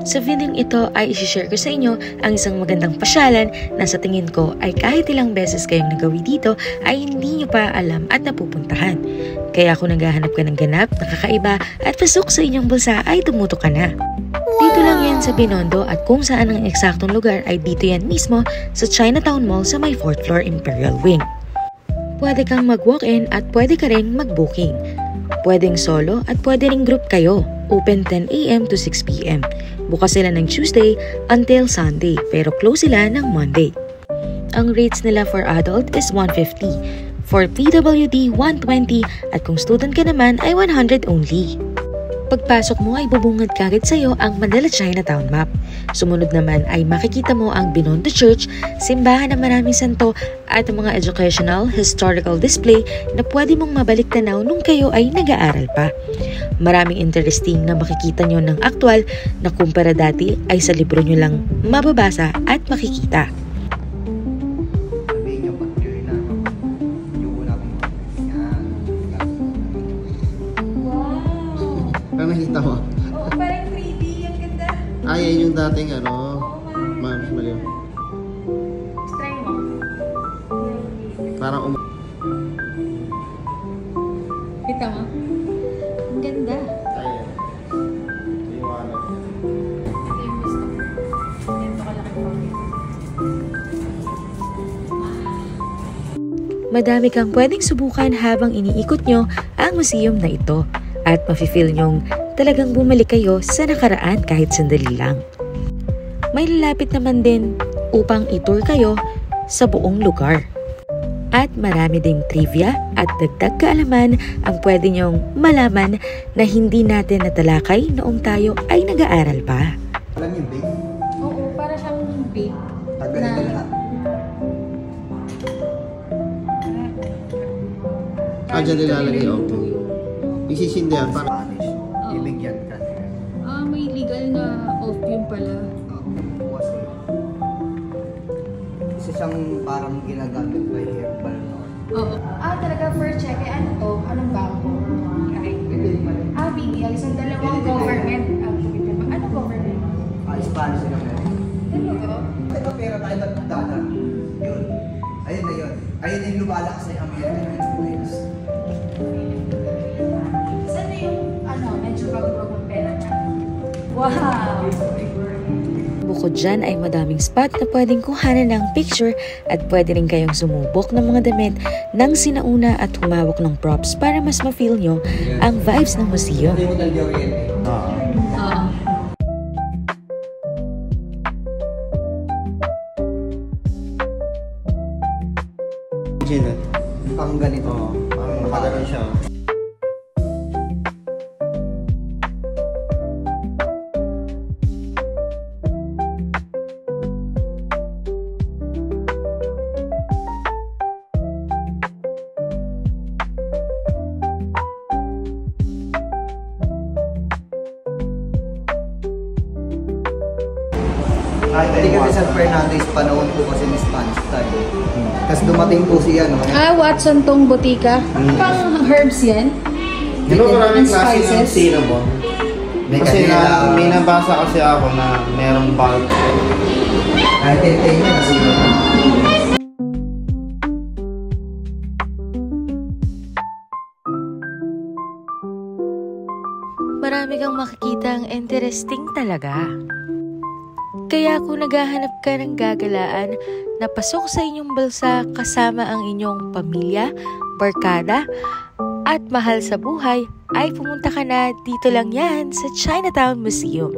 Sa video ito ay isi-share ko sa inyo ang isang magandang pasyalan na sa tingin ko ay kahit ilang beses kayong nagawi dito ay hindi nyo pa alam at napupuntahan. Kaya kung naghahanap ka ng ganap, nakakaiba at pasok sa inyong bulsa ay tumutok ka na. Dito lang yan sa Binondo at kung saan ang eksaktong lugar ay dito yan mismo sa Chinatown Mall sa may 4th floor Imperial Wing. Pwede kang mag-walk-in at pwede ka rin mag-booking. Pwedeng solo at pwede ring group kayo. Open 10 AM to 6 PM. Bukas sila ng Tuesday until Sunday pero close sila ng Monday. Ang rates nila for adult is $150. For PWD, $120 at kung student ka naman ay $100 only. Pagpasok mo ay bubungad kagad sa'yo ang Manila Chinatown map. Sumunod naman ay makikita mo ang Binondo Church, simbahan ng maraming santo at ang mga educational, historical display na pwede mong mabalik tanaw nung kayo ay nag-aaral pa. Maraming interesting na makikita nyo ng aktwal na kumpara dati ay sa libro nyo lang mababasa at makikita. Ano nakita mo? Oo, parang 3D. Ang ganda. Ay, yan yung dating ano. Oo, Ma'am, mali. try mo. Parang Kita mo? Ang ganda. Kaya. Liwanag. Ito yung gusto ko. Ganito kalaki pa. Madami kang pwedeng subukan habang iniikot nyo ang museum na ito. At mafe-feel nyong talagang bumalik kayo sa nakaraan kahit sandali lang. May lalapit naman din upang itour kayo sa buong lugar. At marami ding trivia at dagdag kaalaman ang pwede nyong malaman na hindi natin natalakay noong tayo ay nag-aaral pa. Alam yung big? Oo, para siyang big. Tagalin ka lahat. Dyan nilalagay ako. Isisindihan para Spanish. Ibigyan ka. May legal na opium pala. Isa siyang parang ginagamit by herbal noon. Oo. Talaga first check. Ano to? Anong bangko? BDL. Isang dalawang government. Ano government? Spanish na meron. Talaga? Ito pera tayo nagdala. Yun. Ayun na yun. Ayun na yung lumalakas sa American influence. Saan na yung medyo bago-bago ng pera niya? Wow! Bukod dyan ay madaming spot na pwedeng kuhanan ng picture at pwede rin kayong sumubok ng mga damit ng sinauna at humawak ng props para mas ma-feel nyo ang vibes ng museum. Pang ganito. parang nakaganon siya. Hindi kasi San Fernando is panahon po kasi ni Spanish time. Kasi dumating po siya, no? Watson tong butika. Pang herbs yan? Di ba maraming klase ng Spices? cinnamon? Kasi may nabasa kasi ako na merong bulk. Kahit tinitay niya na cinnamon. Marami kang makikitang interesting talaga. Kaya kung naghahanap ka ng gagalaan na pasok sa inyong bulsa kasama ang inyong pamilya, barkada, at mahal sa buhay, ay pumunta ka na dito lang yan sa Chinatown Museum.